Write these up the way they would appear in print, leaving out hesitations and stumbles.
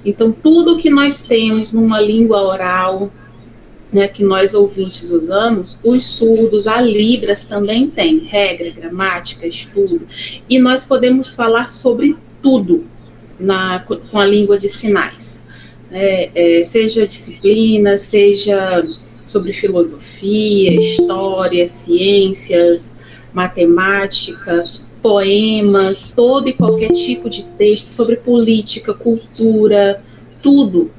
Então, tudo que nós temos numa língua oral, né, que nós ouvintes usamos, os surdos, a Libras também tem regra, gramática, estudo, e nós podemos falar sobre tudo com a língua de sinais, seja disciplina, seja sobre filosofia, história, ciências, matemática, poemas, todo e qualquer tipo de texto sobre política, cultura, tudo,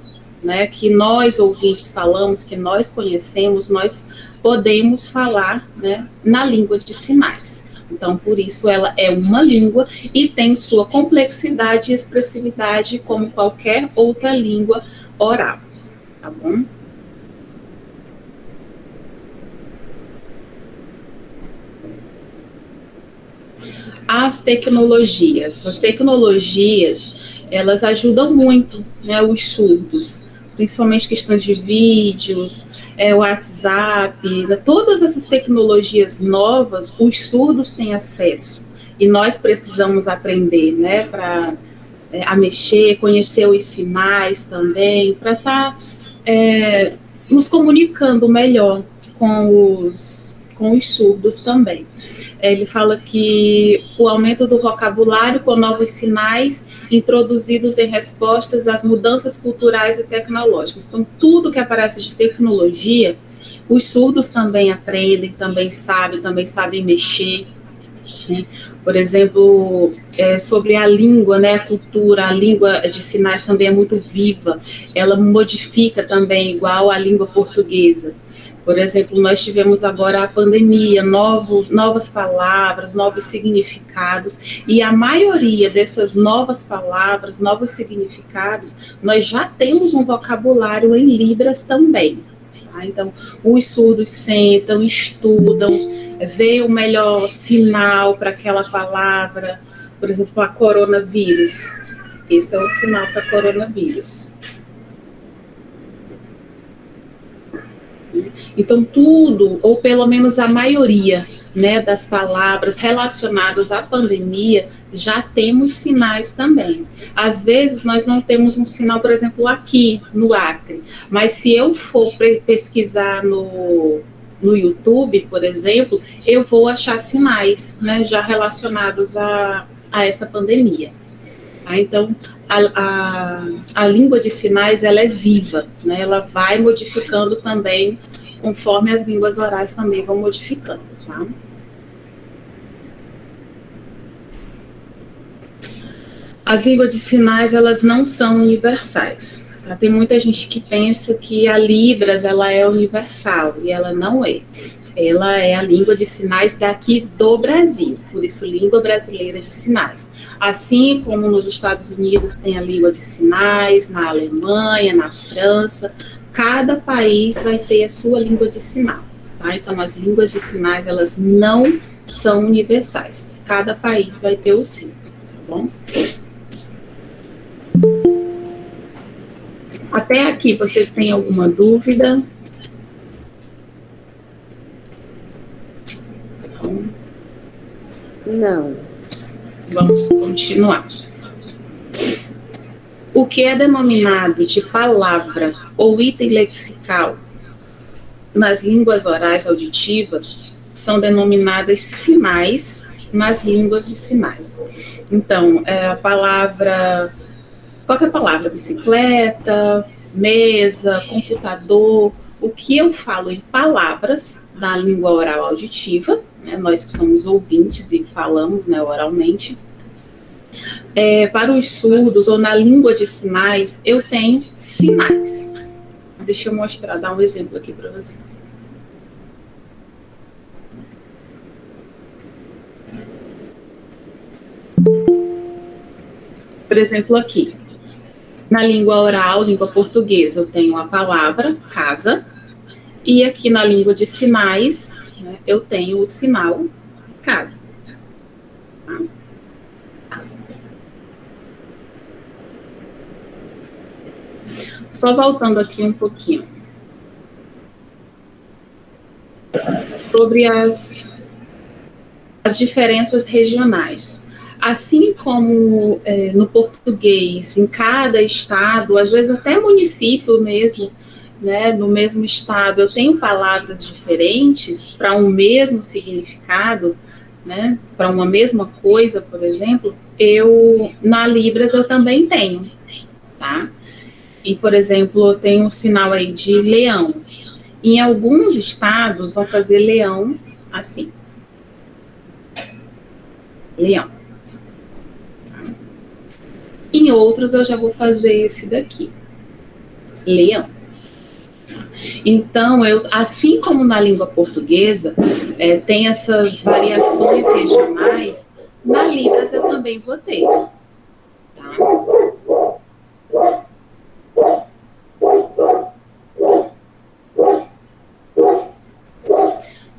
né, que nós ouvintes falamos, que nós conhecemos, nós podemos falar, né, na língua de sinais. Então, por isso, ela é uma língua e tem sua complexidade e expressividade como qualquer outra língua oral, tá bom? As tecnologias, elas ajudam muito, né, os surdos, principalmente questões de vídeos, WhatsApp, né, todas essas tecnologias novas, os surdos têm acesso, e nós precisamos aprender, né, a mexer, conhecer os sinais também, para estar nos comunicando melhor com os surdos também. Ele fala que o aumento do vocabulário com novos sinais introduzidos em respostas às mudanças culturais e tecnológicas. Então, tudo que aparece de tecnologia, os surdos também aprendem, também sabem mexer, né? Por exemplo, sobre a língua, né, a cultura, a língua de sinais também é muito viva, ela modifica também igual a língua portuguesa. Por exemplo, nós tivemos agora a pandemia, novas palavras, novos significados, e a maioria dessas novas palavras, novos significados, nós já temos um vocabulário em Libras também. Tá? Então, os surdos sentam, estudam, vê o melhor sinal para aquela palavra, por exemplo, a coronavírus. Esse é o sinal para coronavírus. Então, tudo, ou pelo menos a maioria, né, das palavras relacionadas à pandemia, já temos sinais também. Às vezes, nós não temos um sinal, por exemplo, aqui no Acre, mas se eu for pesquisar no YouTube, por exemplo, eu vou achar sinais, né, já relacionados a essa pandemia. Então, a língua de sinais, ela é viva, né? Ela vai modificando também, conforme as línguas orais também vão modificando, tá? As línguas de sinais, elas não são universais. Tá? Tem muita gente que pensa que a Libras, ela é universal, e ela não é. Ela é a língua de sinais daqui do Brasil, por isso língua brasileira de sinais. Assim como nos Estados Unidos tem a língua de sinais, na Alemanha, na França, cada país vai ter a sua língua de sinal. Tá? Então, as línguas de sinais, elas não são universais. Cada país vai ter o seu, tá bom? Até aqui, vocês têm alguma dúvida? Não. Vamos continuar. O que é denominado de palavra ou item lexical nas línguas orais auditivas são denominadas sinais nas línguas de sinais. Então, a palavra, qualquer palavra, bicicleta, mesa, computador, o que eu falo em palavras na língua oral auditiva, né, nós que somos ouvintes e falamos, né, oralmente, para os surdos ou na língua de sinais, eu tenho sinais. Deixa eu mostrar, dar um exemplo aqui para vocês. Por exemplo, aqui, na língua oral, língua portuguesa, eu tenho a palavra casa, e aqui na língua de sinais, né, eu tenho o sinal casa. Tá? Casa. Só voltando aqui um pouquinho. Sobre as diferenças regionais. Assim como no português, em cada estado, às vezes até município mesmo, né, no mesmo estado, eu tenho palavras diferentes para um mesmo significado, né, para uma mesma coisa, por exemplo, na Libras eu também tenho, tá? E, por exemplo, eu tenho um sinal aí de leão. Em alguns estados vão fazer leão assim. Leão. Em outros eu já vou fazer esse daqui. Leão. Então, assim como na língua portuguesa, tem essas variações regionais, na Libras eu também vou ter. Tá?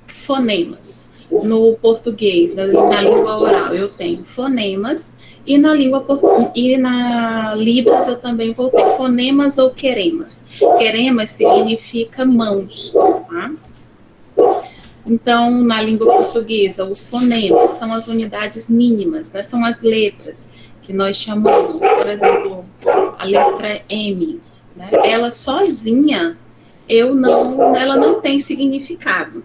Fonemas. No português, na língua oral, eu tenho fonemas, e na Libras eu também vou ter fonemas ou queremas. Queremas significa mãos, tá? Então, na língua portuguesa, os fonemas são as unidades mínimas, né? São as letras que nós chamamos, por exemplo, a letra M, né? Ela sozinha, ela não tem significado,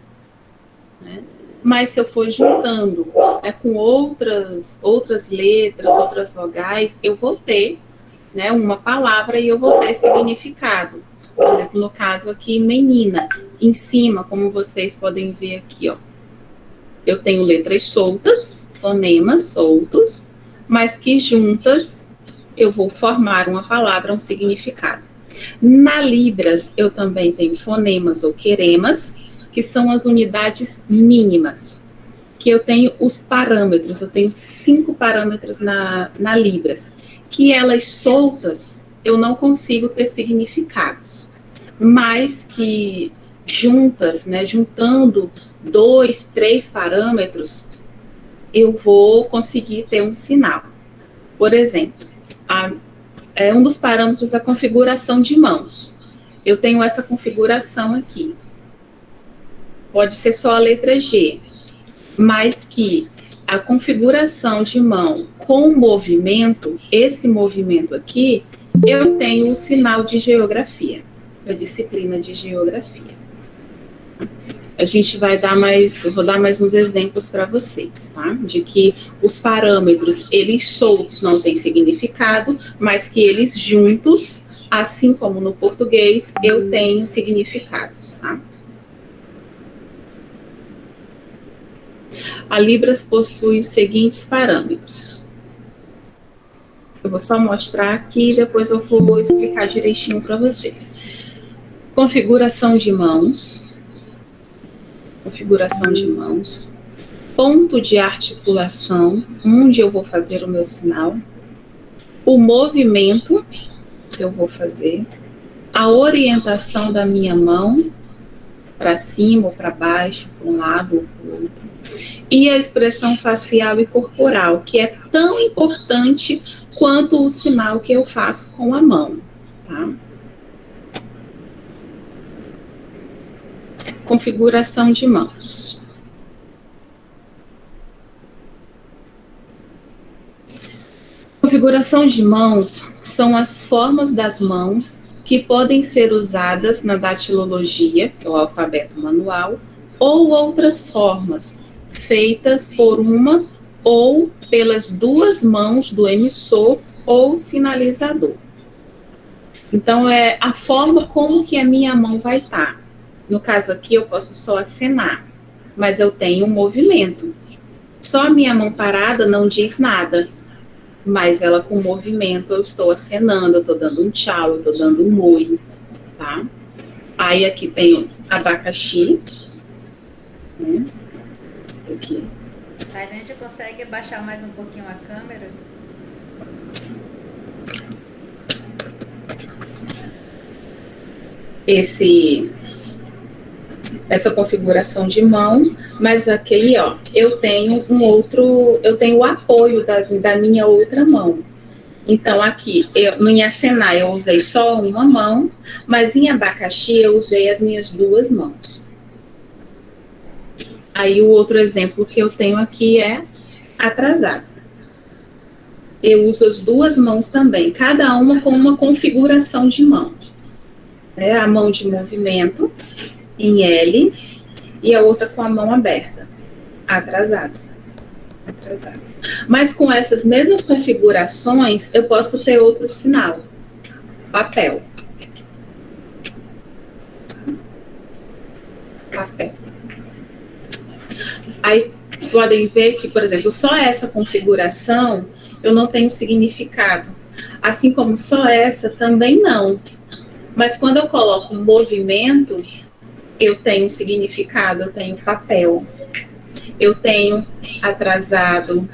né? Mas se eu for juntando com outras letras, outras vogais, eu vou ter, né, uma palavra e eu vou ter significado. Por exemplo, no caso aqui, menina. Em cima, como vocês podem ver aqui, ó, eu tenho letras soltas, fonemas soltos, mas que juntas eu vou formar uma palavra, um significado. Na Libras, eu também tenho fonemas ou queremas, que são as unidades mínimas, que eu tenho os parâmetros, eu tenho 5 parâmetros na Libras, que elas soltas eu não consigo ter significados, mas que juntas, né, juntando 2, 3 parâmetros, eu vou conseguir ter um sinal. Por exemplo, um dos parâmetros é a configuração de mãos. Eu tenho essa configuração aqui. Pode ser só a letra G, mas que a configuração de mão com movimento, esse movimento aqui, eu tenho o sinal de geografia, da disciplina de geografia. A gente vai dar eu vou dar mais uns exemplos para vocês, tá? De que os parâmetros, eles soltos não têm significado, mas que eles juntos, assim como no português, eu tenho significados, tá? A Libras possui os seguintes parâmetros. Eu vou só mostrar aqui e depois eu vou explicar direitinho para vocês. Configuração de mãos. Configuração de mãos. Ponto de articulação, onde eu vou fazer o meu sinal. O movimento que eu vou fazer. A orientação da minha mão, para cima ou para baixo, para um lado ou para o outro. E a expressão facial e corporal, que é tão importante quanto o sinal que eu faço com a mão, tá? Configuração de mãos. Configuração de mãos são as formas das mãos que podem ser usadas na datilologia, que é o alfabeto manual, ou outras formas, feitas por uma ou pelas duas mãos do emissor ou sinalizador. Então, é a forma como que a minha mão vai estar. No caso aqui, eu posso só acenar, mas eu tenho um movimento. Só a minha mão parada não diz nada, mas ela com movimento, eu estou acenando, eu estou dando um tchau, eu estou dando um oi, tá? Aí aqui tem abacaxi, né? Isso aqui. A gente consegue baixar mais um pouquinho a câmera? Essa configuração de mão, mas aqui, ó, eu tenho o apoio da minha outra mão. Então, aqui, em acenar, eu usei só uma mão, mas em abacaxi, eu usei as minhas duas mãos. Aí, o outro exemplo que eu tenho aqui é atrasado. eu uso as duas mãos também, cada uma com uma configuração de mão. A mão de movimento, em L, e a outra com a mão aberta, atrasado. Mas com essas mesmas configurações, eu posso ter outro sinal, papel. Aí podem ver que, por exemplo, só essa configuração eu não tenho significado. Assim como só essa também não. Mas quando eu coloco movimento, eu tenho significado, eu tenho papel, eu tenho atrasado,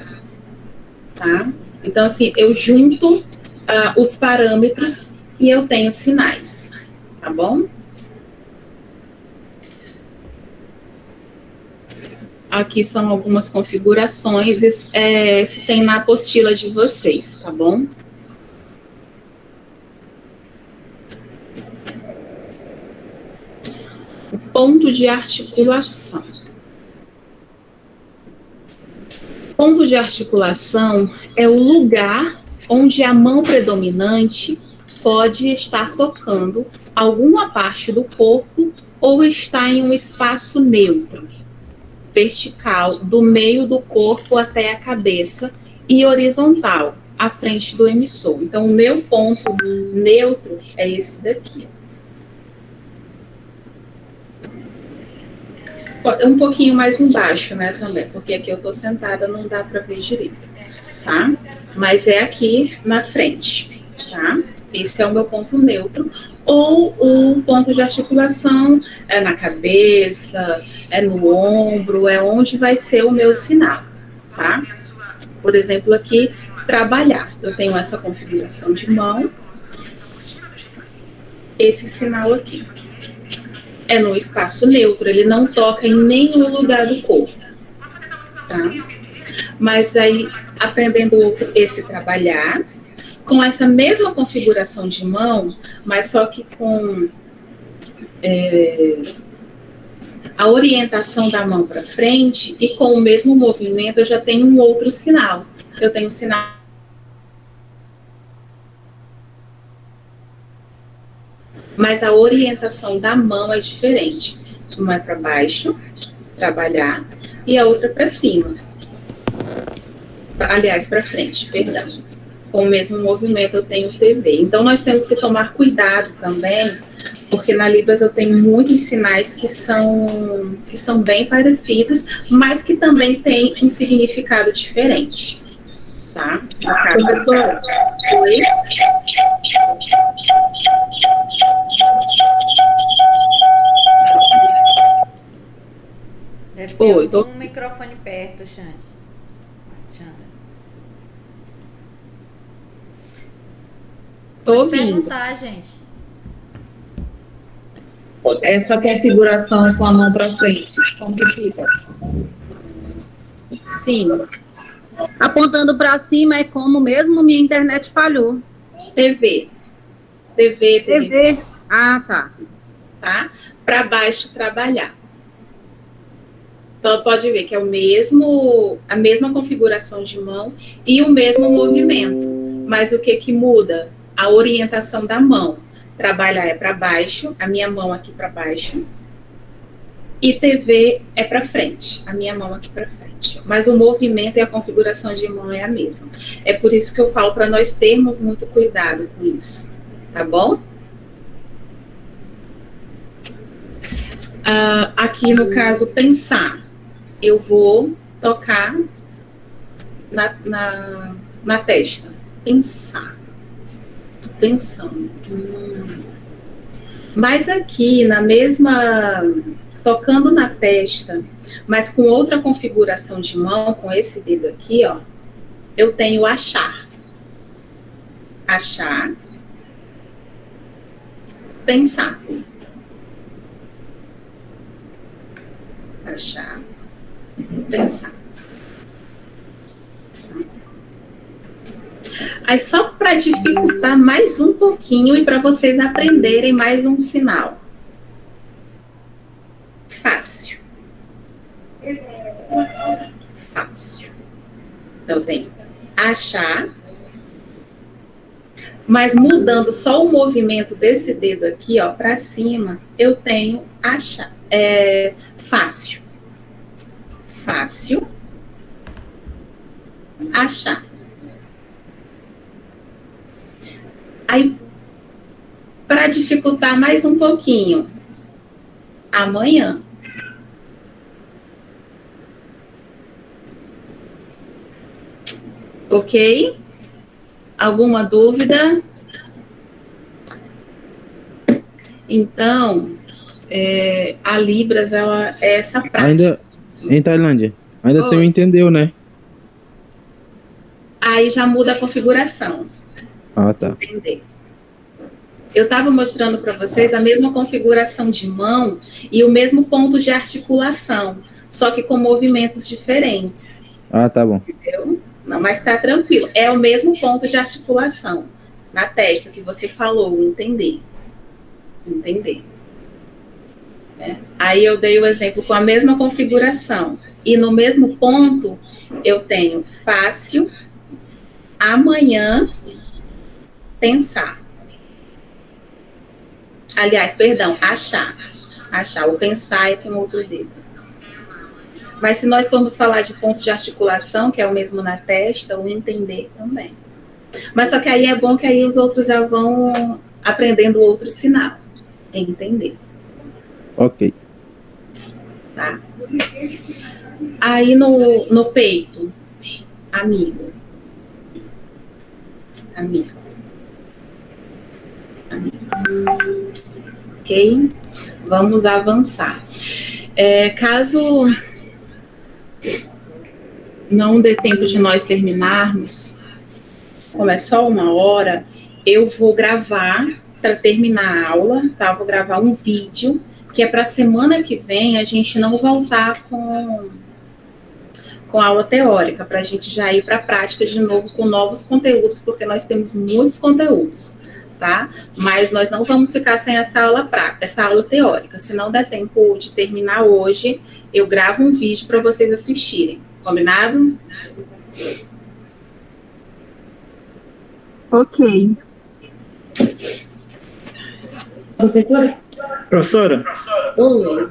tá? Então, assim, eu junto os parâmetros e eu tenho sinais, tá bom? Aqui são algumas configurações, isso tem na apostila de vocês, tá bom? O ponto de articulação. Ponto de articulação é o lugar onde a mão predominante pode estar tocando alguma parte do corpo ou está em um espaço neutro, vertical, do meio do corpo até a cabeça e horizontal, à frente do emissor. Então, o meu ponto neutro é esse daqui. Um pouquinho mais embaixo, né, também, porque aqui eu tô sentada, não dá para ver direito, tá? Mas é aqui na frente, tá? Esse é o meu ponto neutro, ou o ponto de articulação é na cabeça, é no ombro, é onde vai ser o meu sinal, tá? Por exemplo, aqui, trabalhar. Eu tenho essa configuração de mão, esse sinal aqui. É no espaço neutro, ele não toca em nenhum lugar do corpo, tá? Mas aí, aprendendo esse trabalhar, com essa mesma configuração de mão, mas só que com a orientação da mão para frente e com o mesmo movimento, eu já tenho um outro sinal. Eu tenho um sinal. Mas a orientação da mão é diferente. Uma é para baixo, trabalhar, e a outra para cima. Aliás, para frente, perdão. Com o mesmo movimento eu tenho TV. Então, nós temos que tomar cuidado também, porque na Libras eu tenho muitos sinais que são bem parecidos, mas que também têm um significado diferente. Tá? Professora, oi? Deve ter um microfone perto, Xande. Tô ouvindo. Perguntar, gente. Essa configuração com a mão para frente, como que fica? Sim. Apontando para cima é como mesmo minha internet falhou. TV. Ah, tá. Tá? Para baixo, trabalhar. Então, pode ver que é a mesma configuração de mão e o mesmo movimento. Mas o que muda? A orientação da mão. Trabalhar é para baixo, a minha mão aqui para baixo. E TV é para frente, a minha mão aqui para frente. Mas o movimento e a configuração de mão é a mesma. É por isso que eu falo para nós termos muito cuidado com isso. Tá bom? Aqui no caso, pensar. Eu vou tocar na testa. Pensar. Pensando. Mas aqui, tocando na testa, mas com outra configuração de mão, com esse dedo aqui, ó, eu tenho achar. Achar. Pensar. Achar. Pensar. Aí só para dificultar mais um pouquinho e para vocês aprenderem mais um sinal. Fácil. Fácil. Então tem achar, Mas mudando só o movimento desse dedo aqui, ó, para cima, eu tenho fácil. Fácil. Achar. Aí, para dificultar mais um pouquinho, amanhã. Ok? Alguma dúvida? Então, a Libras, ela é essa prática. Ainda, em Tailândia, ainda tem o entendeu, né? Aí já muda a configuração. Ah, tá. Entender. Eu estava mostrando para vocês a mesma configuração de mão e o mesmo ponto de articulação, só que com movimentos diferentes. Ah, tá bom. Entendeu? Não, mas está tranquilo. É o mesmo ponto de articulação na testa que você falou, entender. Entender. Aí eu dei o exemplo com a mesma configuração. E no mesmo ponto, eu tenho fácil, amanhã, pensar. Aliás, perdão, achar. Achar, o pensar é com outro dedo. Mas se nós formos falar de ponto de articulação, que é o mesmo na testa, o entender também. Mas só que aí é bom que aí os outros já vão aprendendo outro sinal. Entender. Ok. Tá? Aí no peito, amigo. Amigo. Amigo. Ok? Vamos avançar. Caso não dê tempo de nós terminarmos, como é só 1 hora, eu vou gravar para terminar a aula, tá? Vou gravar um vídeo que é para a semana que vem a gente não voltar com a aula teórica, para a gente já ir para a prática de novo com novos conteúdos, porque nós temos muitos conteúdos, tá? Mas nós não vamos ficar sem essa aula teórica. Se não der tempo de terminar hoje, eu gravo um vídeo para vocês assistirem. Combinado? Ok. Professora, Oi.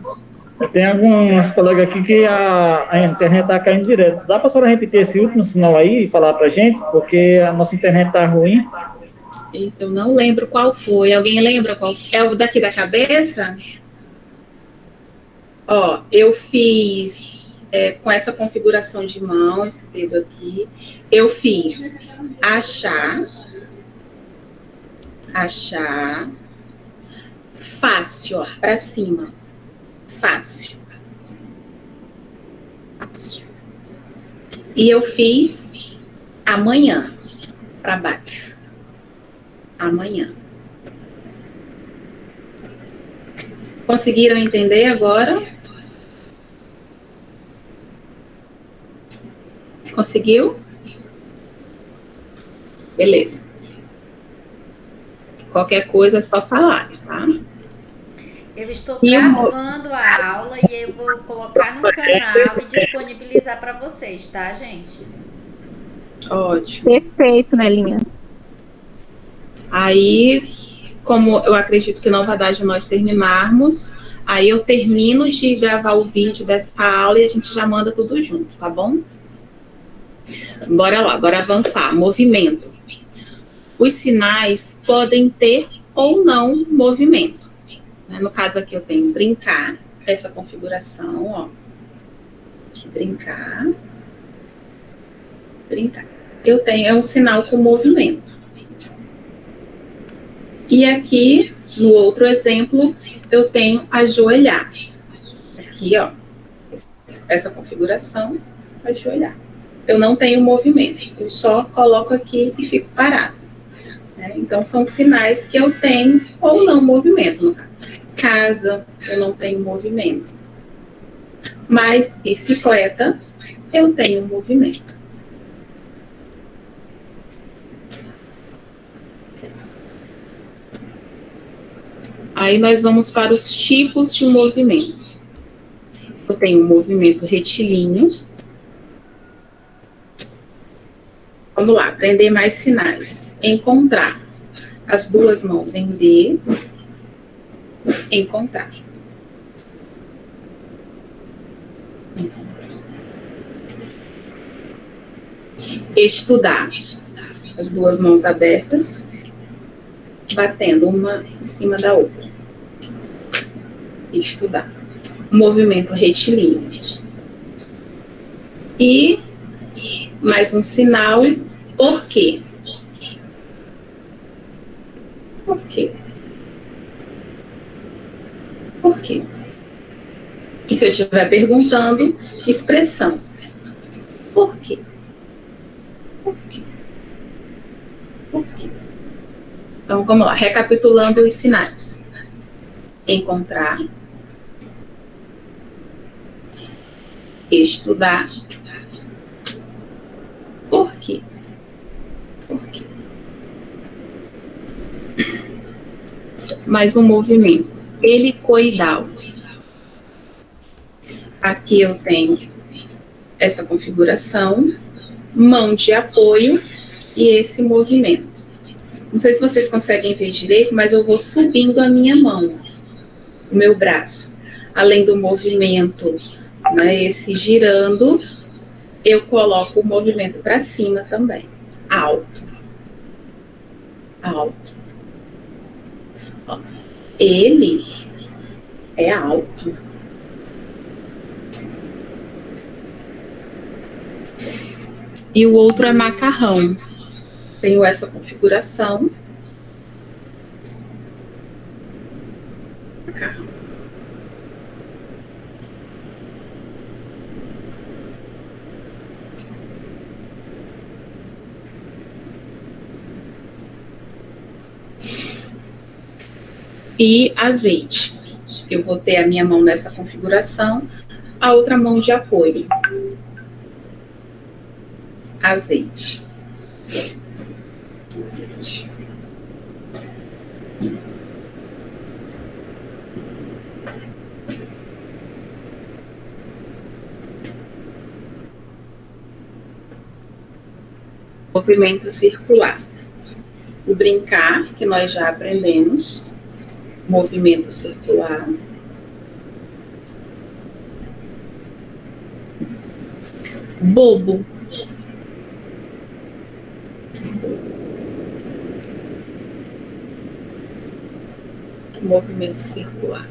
tem algumas colegas aqui que a internet está caindo direto. Dá para a senhora repetir esse último sinal aí e falar para a gente? Porque a nossa internet está ruim. Eita, eu não lembro qual foi. Alguém lembra qual foi? É o daqui da cabeça? Ó, eu fiz com essa configuração de mão, esse dedo aqui, eu fiz achar, fácil, ó, para cima, fácil. E eu fiz amanhã, para baixo, amanhã. Conseguiram entender agora? Conseguiu? Beleza. Qualquer coisa é só falar, tá? Eu estou gravando a aula e eu vou colocar no canal e disponibilizar para vocês, tá, gente? Ótimo. Perfeito, Nelinha. Aí, como eu acredito que não vai dar de nós terminarmos, aí eu termino de gravar o vídeo dessa aula e a gente já manda tudo junto, tá bom? Bora lá, bora avançar. Movimento. Os sinais podem ter ou não movimento. No caso aqui eu tenho brincar, essa configuração, ó. Aqui, brincar. Brincar. Eu tenho, é um sinal com movimento. E aqui, no outro exemplo, eu tenho ajoelhar. Aqui, ó, essa configuração, ajoelhar. Eu não tenho movimento, eu só coloco aqui e fico parado. Então, são sinais que eu tenho ou não movimento, no caso. Casa, eu não tenho movimento. Mas bicicleta, eu tenho movimento. Aí nós vamos para os tipos de movimento. Eu tenho o movimento retilíneo. Vamos lá, aprender mais sinais. Encontrar. As duas mãos em D. Encontrar. Estudar. As duas mãos abertas, batendo uma em cima da outra. Estudar. Movimento retilíneo. E mais um sinal, por quê? Por quê? Por quê? E se eu estiver perguntando, expressão. Por quê? Por quê? Por quê? Então, vamos lá, recapitulando os sinais. Encontrar. Estudar. Por quê? Por quê? Mais um movimento. Helicoidal. Aqui eu tenho essa configuração, mão de apoio e esse movimento. Não sei se vocês conseguem ver direito, mas eu vou subindo a minha mão, o meu braço. Além do movimento, né, esse girando, eu coloco o movimento para cima também. Alto. Alto. Ó, ele é alto. E o outro é macarrão. Tenho essa configuração. Macarrão. E azeite. Eu vou ter a minha mão nessa configuração, a outra mão de apoio. Azeite. Azeite. Movimento circular. O brincar, que nós já aprendemos. Movimento circular. Bobo. Movimento circular.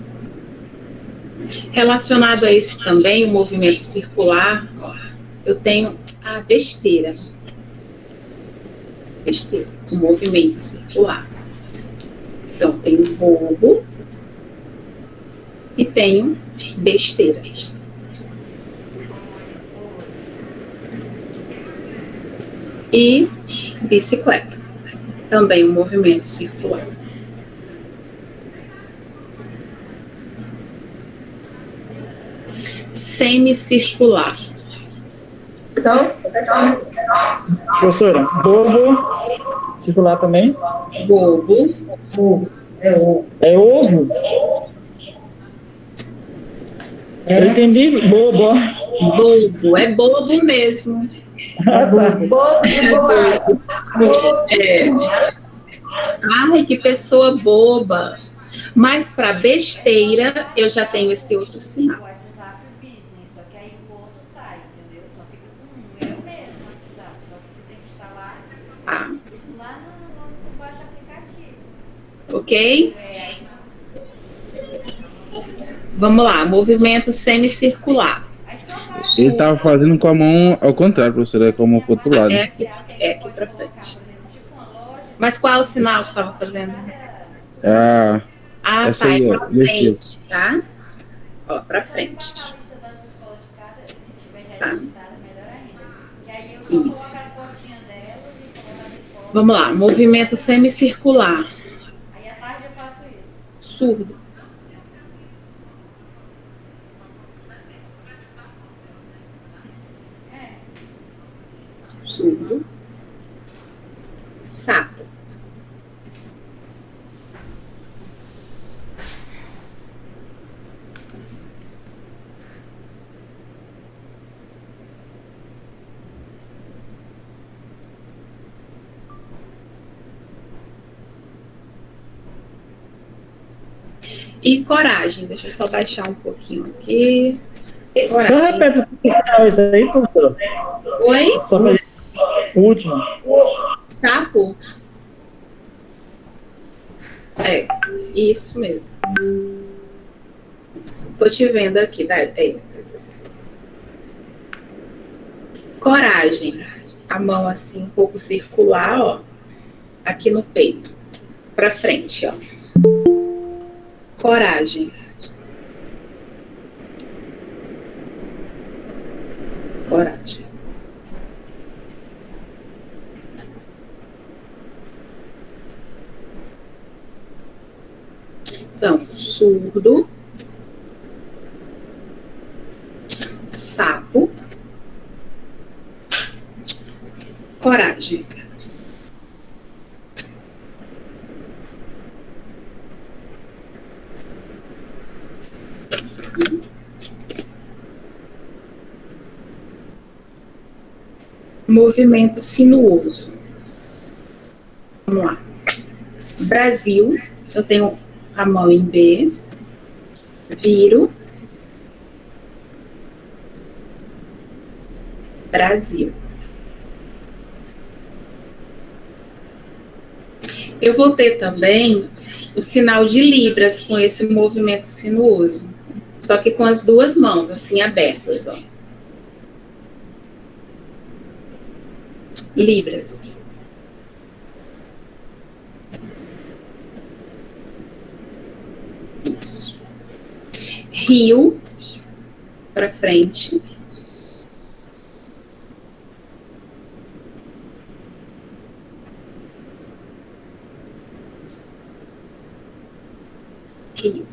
Relacionado a esse também, o movimento circular, ó, eu tenho a besteira. Besteira, o movimento circular. Então, tenho bobo e tenho besteira. E bicicleta. Também um movimento circular. Semicircular. Professora, bobo, circular também. Bobo. É ovo? Eu entendi, bobo. Bobo, é bobo mesmo. É. Ai, que pessoa boba. Mas para besteira, eu já tenho esse outro sinal. WhatsApp Business, só que aí o outro sai, entendeu? Só fica com um. É o mesmo WhatsApp, só que tu tem que instalar lá no baixo aplicativo. Ok? Vamos lá, movimento semicircular. Ele estava fazendo com a mão ao contrário, professora, com a mão pro outro lado. É aqui para frente. Mas qual é o sinal que estava fazendo? Ah, Ah, essa tá, aí, é ó, para frente, tá? Ó, para frente. Tá. Isso. Vamos lá, movimento semicircular. Aí à tarde eu faço isso. Surdo. Surdo. Sapo. E coragem. Deixa eu só baixar um pouquinho aqui. Coragem. Só repete o sinal isso aí, professor. Oi? Só fazer o último. Sapo? É, isso mesmo. Estou te vendo aqui. Coragem. A mão assim, um pouco circular, ó. Aqui no peito. Para frente, ó. Coragem. Coragem. Então, surdo, sapo, coragem. Movimento sinuoso. Vamos lá. Brasil, eu tenho a mão em B, viro, Brasil. Eu vou ter também o sinal de Libras com esse movimento sinuoso, só que com as duas mãos assim abertas, ó. Libras. Isso. Rio para frente. Rio.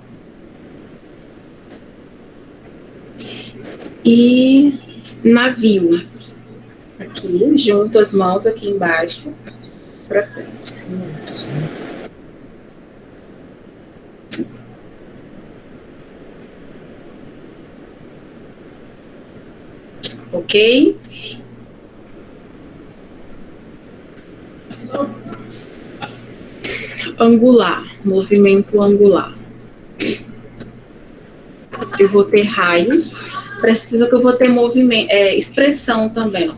E navio. Aqui, junto as mãos aqui embaixo, para frente. Sim, isso. Ok? Angular, movimento angular. Eu vou ter raios, precisa que eu vou ter movimento, expressão também.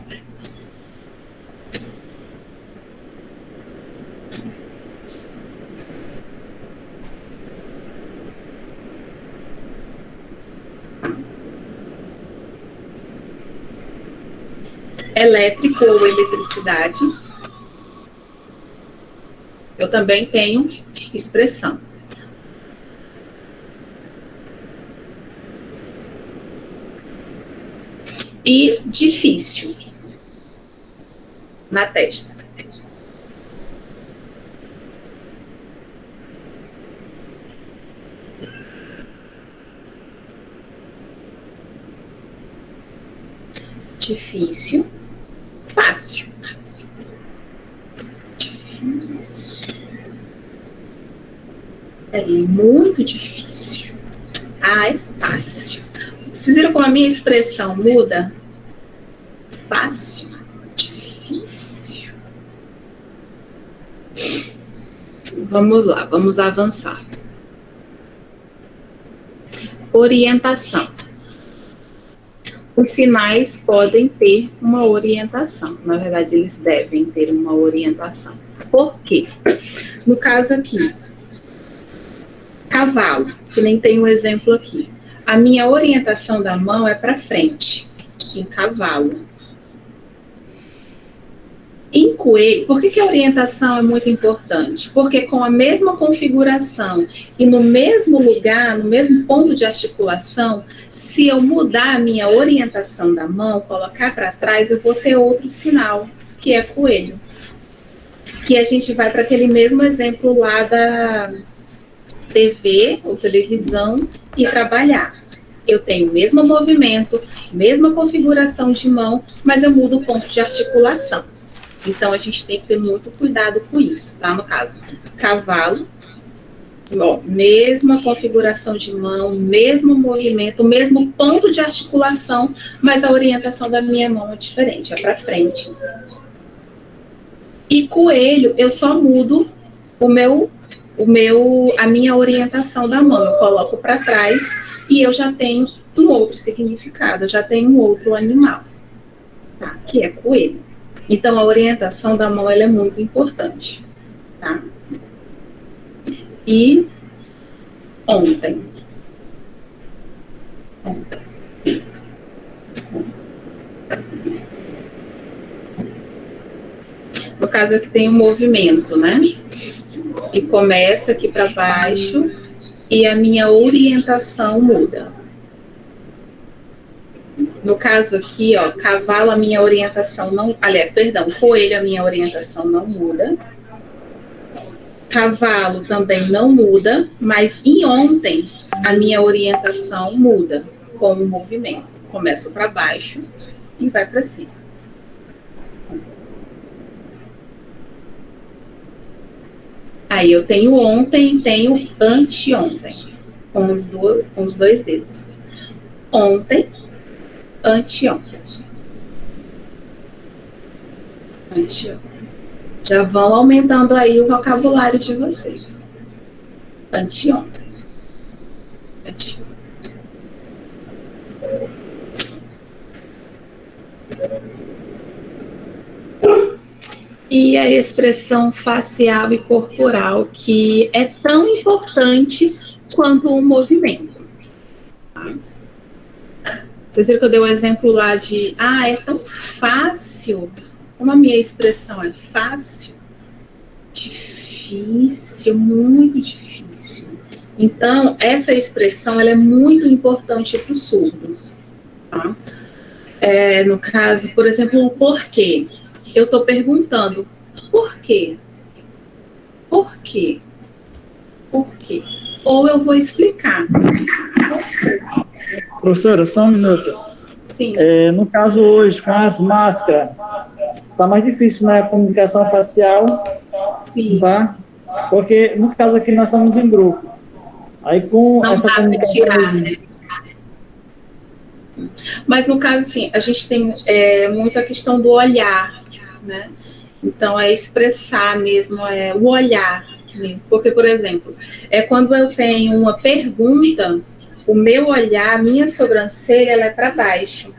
Elétrico ou eletricidade. Eu também tenho expressão. E difícil na testa. Difícil, fácil. Difícil. É muito difícil. Ah, é fácil. Vocês viram como a minha expressão muda? Fácil, difícil. Vamos lá, vamos avançar. Orientação. Os sinais podem ter uma orientação. Na verdade, eles devem ter uma orientação. Por quê? No caso aqui, cavalo, que nem tem um exemplo aqui. A minha orientação da mão é para frente, em cavalo. Em coelho, por que a orientação é muito importante? Porque com a mesma configuração e no mesmo lugar, no mesmo ponto de articulação, se eu mudar a minha orientação da mão, colocar para trás, eu vou ter outro sinal, que é coelho. Que a gente vai para aquele mesmo exemplo lá da TV ou televisão e trabalhar. Eu tenho o mesmo movimento, mesma configuração de mão, mas eu mudo o ponto de articulação. Então, a gente tem que ter muito cuidado com isso, tá? No caso, cavalo, ó, mesma configuração de mão, mesmo movimento, mesmo ponto de articulação, mas a orientação da minha mão é diferente, é para frente. E coelho, eu só mudo o meu a minha orientação da mão. Eu coloco para trás e eu já tenho um outro significado, eu já tenho um outro animal, tá? Que é coelho. Então, a orientação da mão ela é muito importante, tá? E ontem. No caso aqui tem um movimento, né? E começa aqui para baixo e a minha orientação muda. No caso aqui, ó, cavalo, a minha orientação não... Aliás, perdão, coelho, a minha orientação não muda. Cavalo também não muda, mas em ontem, a minha orientação muda com o movimento. Começo para baixo e vai para cima. Aí eu tenho ontem e tenho anteontem, com os dois dedos. Ontem, anteontem. Anteontem. Já vão aumentando aí o vocabulário de vocês. Anteontem. Anteontem. E a expressão facial e corporal, que é tão importante quanto o movimento. Tá? Vocês viram que eu dei o exemplo lá de, é tão fácil, como a minha expressão é fácil, difícil, muito difícil. Então, essa expressão ela é muito importante para o surdo. Tá? No caso, por exemplo, o porquê. Eu estou perguntando, por quê? Por quê? Por quê? Ou eu vou explicar. Professora, só um minuto. Sim. No caso hoje, com as máscaras, está mais difícil, né, a comunicação facial. Sim. Tá? Porque, no caso aqui, nós estamos em grupo. Aí, com não essa comunicação... tirar, né? Mas, no caso, assim, a gente tem muito a questão do olhar, né? Então, é expressar mesmo, o olhar mesmo. Porque, por exemplo, quando eu tenho uma pergunta, o meu olhar, a minha sobrancelha, ela é para baixo.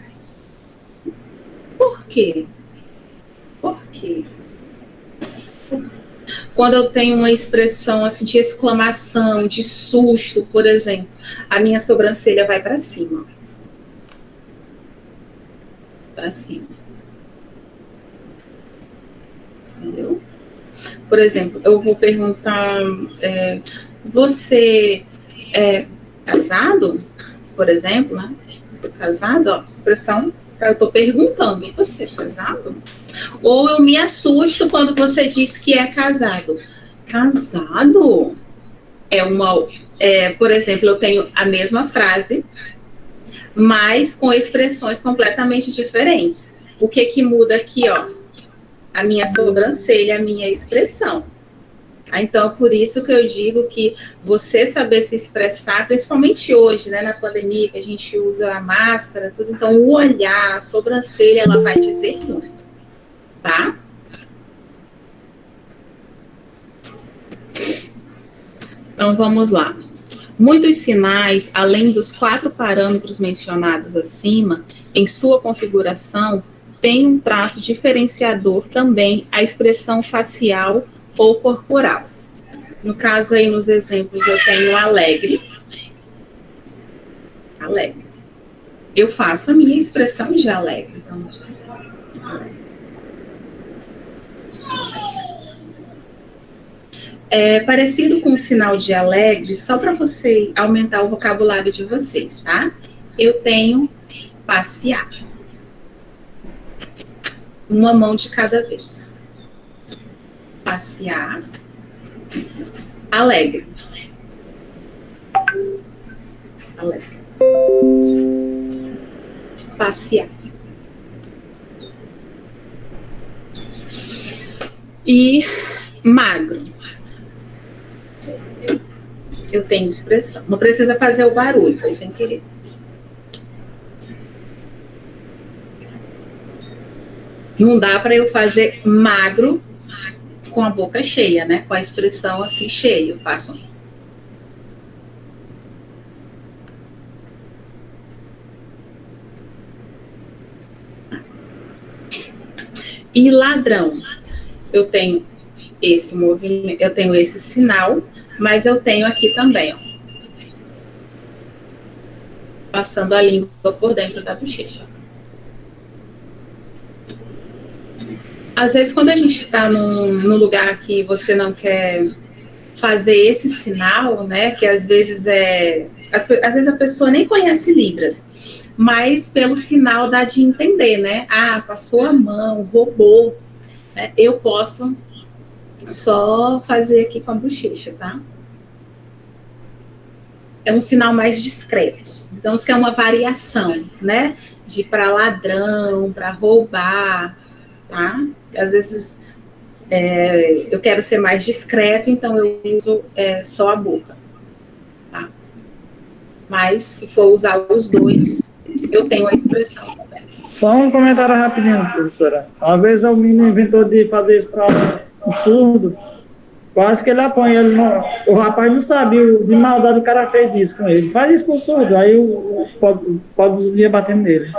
Por quê? Por quê? Quando eu tenho uma expressão assim, de exclamação, de susto, por exemplo, a minha sobrancelha vai para cima. Para cima. Entendeu? Por exemplo, eu vou perguntar, você é casado? Por exemplo, né? Casado, ó, expressão, eu estou perguntando, você é casado? Ou eu me assusto quando você diz que é casado. Casado? Por exemplo, eu tenho a mesma frase, mas com expressões completamente diferentes. O que muda aqui, ó? A minha sobrancelha, a minha expressão. Então, é por isso que eu digo que você saber se expressar, principalmente hoje, né, na pandemia, que a gente usa a máscara, tudo, então o olhar, a sobrancelha, ela vai dizer muito, tá? Então, vamos lá. Muitos sinais, além dos 4 parâmetros mencionados acima, em sua configuração, têm um traço diferenciador também, a expressão facial ou corporal. No caso aí, nos exemplos, eu tenho alegre. Alegre. Eu faço a minha expressão de alegre também. Parecido com o sinal de alegre, só para você aumentar o vocabulário de vocês, tá? Eu tenho passear. Uma mão de cada vez. Passear. Alegre. Alegre. Passear. E magro. Eu tenho expressão. Não precisa fazer o barulho, foi sem querer. Não dá para eu fazer magro com a boca cheia, né? Com a expressão assim cheia, eu faço. E ladrão, eu tenho esse movimento, eu tenho esse sinal, mas eu tenho aqui também, ó, passando a língua por dentro da bochecha. Às vezes, quando a gente está num lugar que você não quer fazer esse sinal, né, que às vezes às vezes a pessoa nem conhece Libras, mas pelo sinal dá de entender, né? Ah, passou a mão, roubou, né? Eu posso só fazer aqui com a bochecha, tá? É um sinal mais discreto. Então, isso que é uma variação, né? De para ladrão, para roubar, tá? Às vezes eu quero ser mais discreto, então eu uso só a boca, tá? Mas se for usar os dois, eu tenho a expressão também. Só um comentário rapidinho, professora. Uma vez o menino inventou de fazer isso para um surdo, quase que ele apanha. O rapaz não sabia, de maldade o cara fez isso com ele. Faz isso com o surdo, aí o pobre ia batendo nele.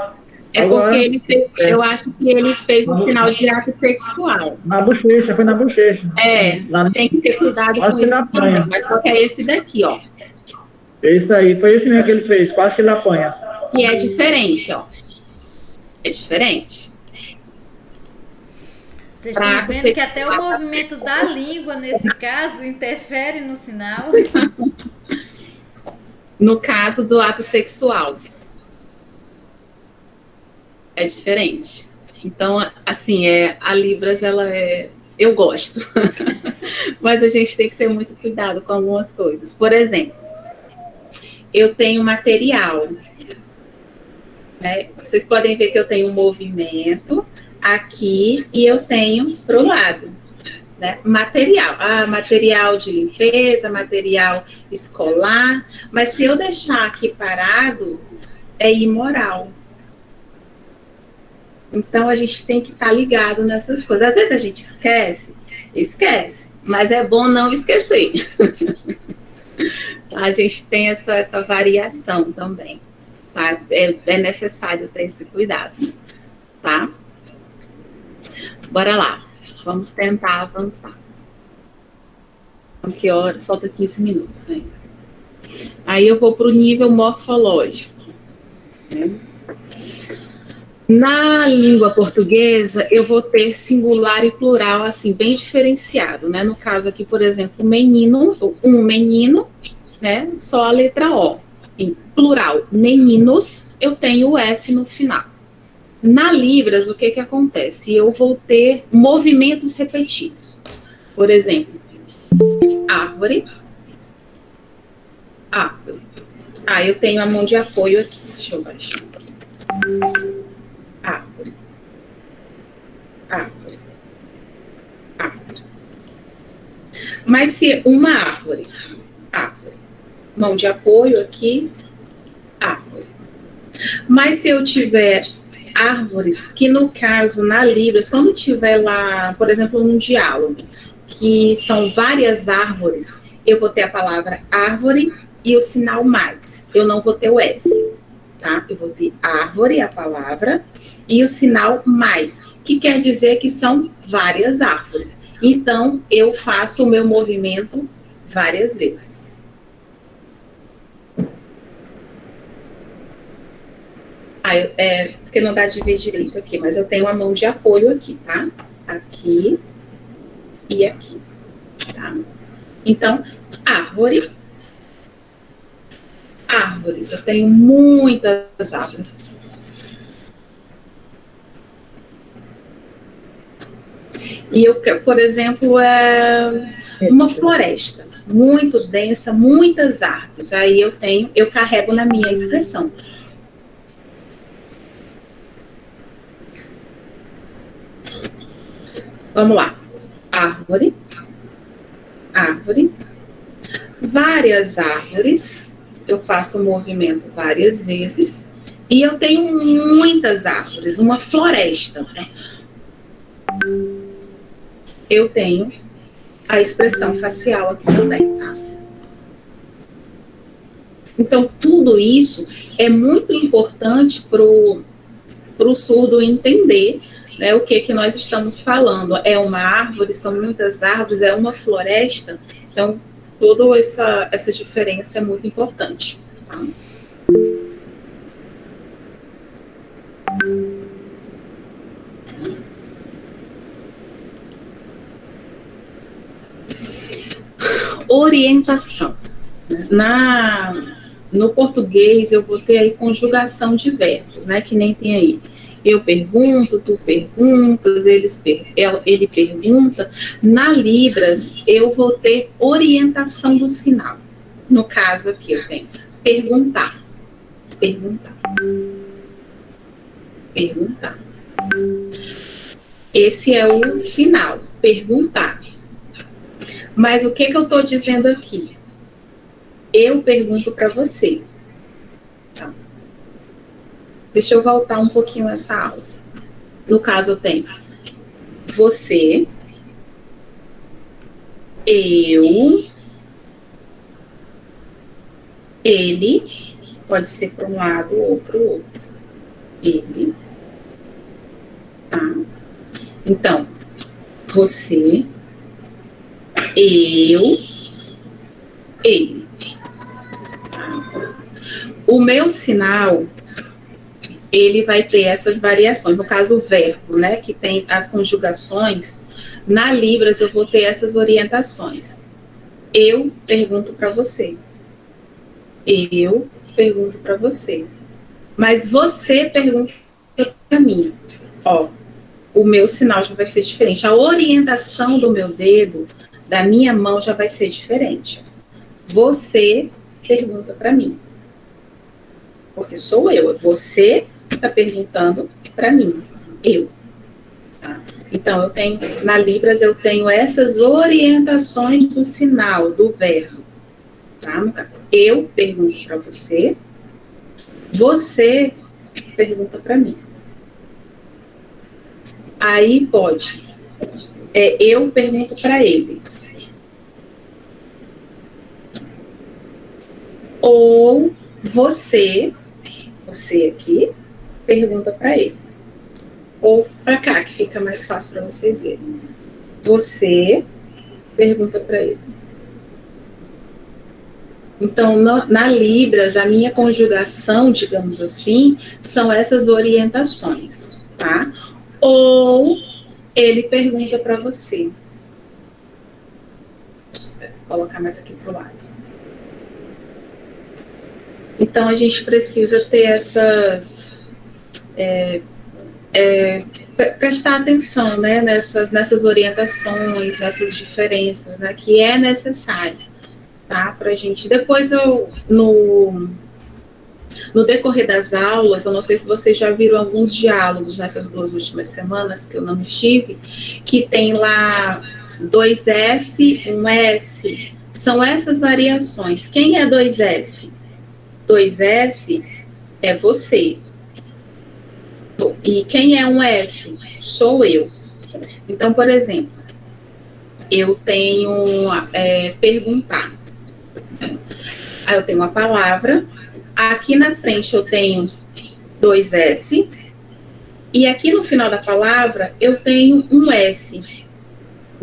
É porque ele fez, eu acho que ele fez um sinal de ato sexual. Na bochecha, foi na bochecha. Tem que ter cuidado com isso também, mas só que é esse daqui, ó. Esse aí, foi esse mesmo que ele fez, quase que ele apanha. E é diferente, ó. É diferente. Vocês estão vendo que até o movimento da língua, nesse caso, interfere no sinal? No caso do ato sexual. É diferente. Então, assim, a Libras, eu gosto. Mas a gente tem que ter muito cuidado com algumas coisas. Por exemplo, eu tenho material, né? Vocês podem ver que eu tenho um movimento aqui e eu tenho pro lado, né? Material. Material de limpeza, material escolar. Mas se eu deixar aqui parado, é imoral. Então, a gente tem que estar ligado nessas coisas. Às vezes a gente esquece, mas é bom não esquecer. A gente tem essa variação também, tá? É necessário ter esse cuidado, tá? Bora lá, vamos tentar avançar. Que horas? Falta 15 minutos ainda. Aí eu vou para o nível morfológico, né? Na língua portuguesa, eu vou ter singular e plural, assim, bem diferenciado, né? No caso aqui, por exemplo, menino, um menino, né? Só a letra O. Em plural, meninos, eu tenho o S no final. Na Libras, o que acontece? Eu vou ter movimentos repetidos. Por exemplo, árvore, árvore. Eu tenho a mão de apoio aqui, deixa eu baixar. Árvore, árvore, árvore. Mas se uma árvore, árvore, mão de apoio aqui, árvore. Mas se eu tiver árvores, que no caso, na Libras, quando tiver lá, por exemplo, um diálogo, que são várias árvores, eu vou ter a palavra árvore e o sinal mais. Eu não vou ter o S. Tá? Eu vou ter árvore, a palavra, e o sinal mais, que quer dizer que são várias árvores. Então, eu faço o meu movimento várias vezes. Porque não dá de ver direito aqui, mas eu tenho a mão de apoio aqui, tá? Aqui e aqui, tá? Então, árvore. Árvores, eu tenho muitas árvores. E eu, por exemplo, uma floresta muito densa, muitas árvores. Aí eu carrego na minha expressão. Vamos lá. Árvore, árvore, várias árvores. Eu faço o movimento várias vezes. E eu tenho muitas árvores, uma floresta. Tá? eu tenho a expressão facial aqui também, tá? Então, tudo isso é muito importante para o surdo entender, né, o que nós estamos falando. É uma árvore, são muitas árvores, é uma floresta. Então, toda essa diferença é muito importante. Tá? Orientação. No português, eu vou ter aí conjugação de verbos, né? Que nem tem aí. Eu pergunto, tu perguntas, ele pergunta. Na Libras, eu vou ter orientação do sinal. No caso aqui, eu tenho perguntar. Perguntar. Perguntar. Esse é o sinal, perguntar. Mas o que eu estou dizendo aqui? Eu pergunto para você. Tá. Deixa eu voltar um pouquinho essa aula. No caso, eu tenho você, eu, ele, pode ser para um lado ou para o outro. Ele. Tá. Então, você, eu, ele. O meu sinal, ele vai ter essas variações. No caso, o verbo, né, que tem as conjugações. Na Libras, eu vou ter essas orientações. Eu pergunto para você. Eu pergunto para você. Mas você pergunta para mim. Ó, o meu sinal já vai ser diferente. A orientação do meu dedo, da minha mão, já vai ser diferente. Você pergunta para mim. Porque sou eu. Você está perguntando para mim. Eu. Tá? Então, eu tenho, na Libras, eu tenho essas orientações do sinal, do verbo. Tá? Eu pergunto para você. Você pergunta para mim. Aí pode. Eu pergunto para ele. Ou você aqui, pergunta para ele. Ou para cá, que fica mais fácil para vocês verem. Você pergunta para ele. Então, na Libras, a minha conjugação, digamos assim, são essas orientações, tá? Ou ele pergunta para você. Vou colocar mais aqui para o lado. Então, a gente precisa ter essas... prestar atenção, né, nessas orientações, nessas diferenças, né, que é necessário, tá, pra gente. Depois, no decorrer das aulas, eu não sei se vocês já viram alguns diálogos nessas 2 últimas semanas que eu não estive, que tem lá 2S, 1S, são essas variações. Quem é 2S? 2S é você. E quem é um S? Sou eu. Então, por exemplo, eu tenho perguntar. Aí eu tenho uma palavra. Aqui na frente eu tenho 2S. E aqui no final da palavra eu tenho um S.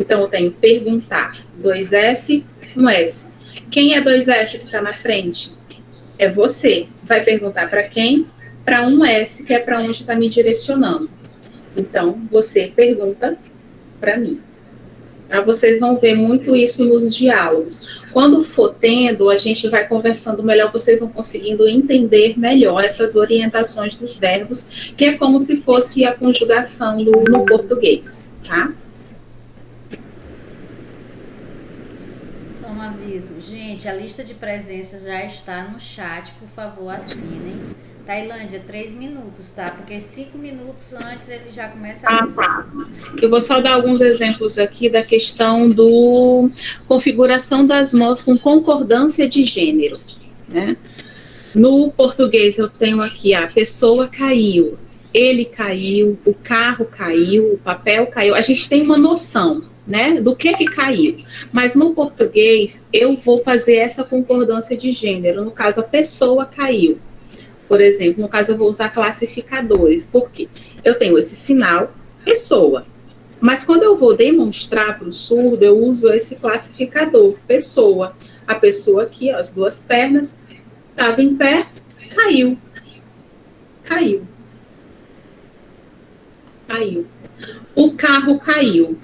Então, eu tenho perguntar. 2S, um S. Quem é 2S que está na frente? É você. Vai perguntar para quem? Para um S, que é para onde está me direcionando. Então, você pergunta para mim. Tá? Vocês vão ver muito isso nos diálogos. Quando for tendo, a gente vai conversando melhor, vocês vão conseguindo entender melhor essas orientações dos verbos, que é como se fosse a conjugação no português, tá? Só um aviso. Gente, a lista de presença já está no chat, por favor, assinem. Tailândia, 3 minutos, tá? Porque 5 minutos antes ele já começa a avisar. Eu vou só dar alguns exemplos aqui da questão do configuração das mãos com concordância de gênero, né? No português eu tenho aqui a pessoa caiu, ele caiu, o carro caiu, o papel caiu. A gente tem uma noção, né, do que caiu. Mas no português, eu vou fazer essa concordância de gênero. No caso, a pessoa caiu. Por exemplo, no caso, eu vou usar classificadores. Por quê? Eu tenho esse sinal, pessoa. Mas quando eu vou demonstrar para o surdo, eu uso esse classificador, pessoa. A pessoa aqui, ó, as duas pernas, estava em pé, caiu. Caiu. Caiu. O carro caiu.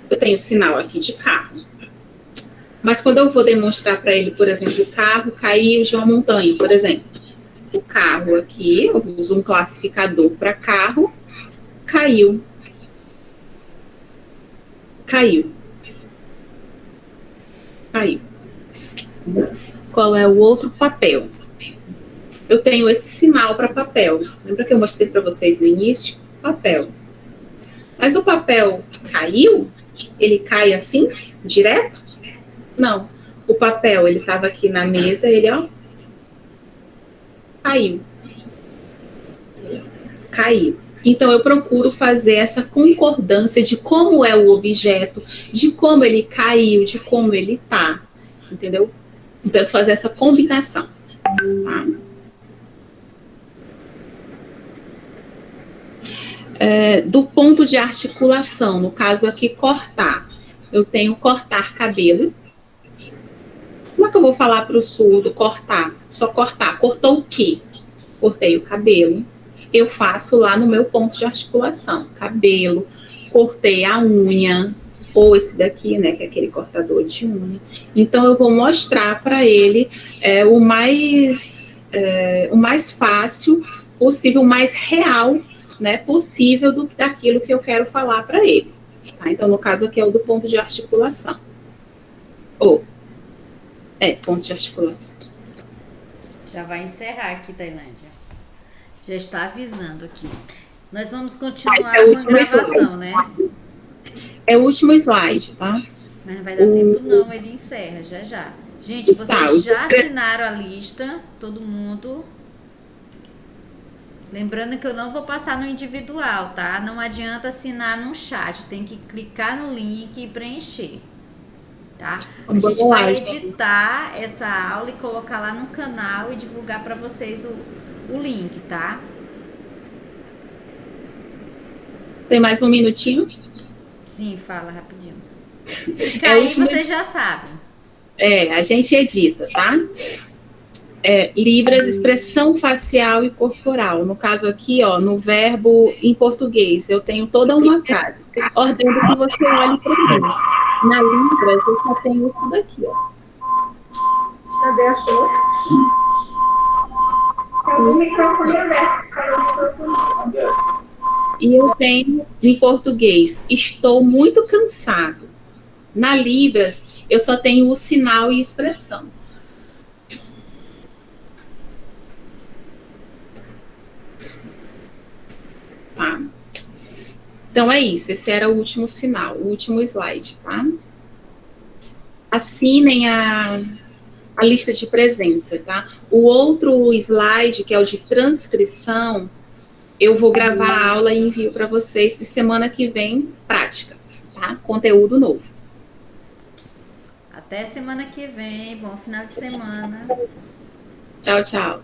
Eu tenho sinal aqui de carro. Mas quando eu vou demonstrar para ele, por exemplo, o carro caiu de uma montanha, por exemplo. O carro aqui, eu uso um classificador para carro, caiu. Caiu. Caiu. Qual é o outro papel? Eu tenho esse sinal para papel. Lembra que eu mostrei para vocês no início? Papel. Mas o papel caiu? Ele cai assim, direto? Não. O papel, ele estava aqui na mesa, ele, ó, caiu. Caiu. Então, eu procuro fazer essa concordância de como é o objeto, de como ele caiu, de como ele tá. Entendeu? Então, fazer essa combinação. Tá? Do ponto de articulação, no caso aqui, cortar. Eu tenho cortar cabelo. Como é que eu vou falar para o surdo cortar? Só cortar. Cortou o quê? Cortei o cabelo. Eu faço lá no meu ponto de articulação. Cabelo, cortei a unha, ou esse daqui, né, que é aquele cortador de unha. Então, eu vou mostrar para ele o mais fácil possível, o mais real, né, possível daquilo que eu quero falar para ele. Tá? Então, no caso aqui é o do ponto de articulação. Ponto de articulação. Já vai encerrar aqui, Tailândia. Já está avisando aqui. Nós vamos continuar com a gravação, né? É o último slide, tá? Mas não vai dar tempo não, ele encerra já. Gente, vocês já assinaram a lista, todo mundo. Lembrando que eu não vou passar no individual, tá? Não adianta assinar no chat, tem que clicar no link e preencher, tá? A gente vai editar essa aula e colocar lá no canal e divulgar para vocês o link, tá? Tem mais um minutinho? Sim, fala rapidinho. Se cair, vocês já sabem. A gente edita, tá? Libras, expressão facial e corporal. No caso aqui, ó, no verbo em português, eu tenho toda uma frase. Ordeno que você olhe para mim. Na Libras, eu só tenho isso daqui, ó. Cadê a show? O microfone aberto. E eu tenho, em português, estou muito cansado. Na Libras, eu só tenho o sinal e expressão. Tá? Então, é isso. Esse era o último sinal, o último slide, tá? Assinem a lista de presença, tá? O outro slide, que é o de transcrição, eu vou gravar a aula e envio para vocês de semana que vem, prática, tá? Conteúdo novo. Até semana que vem, bom final de semana. Tchau, tchau.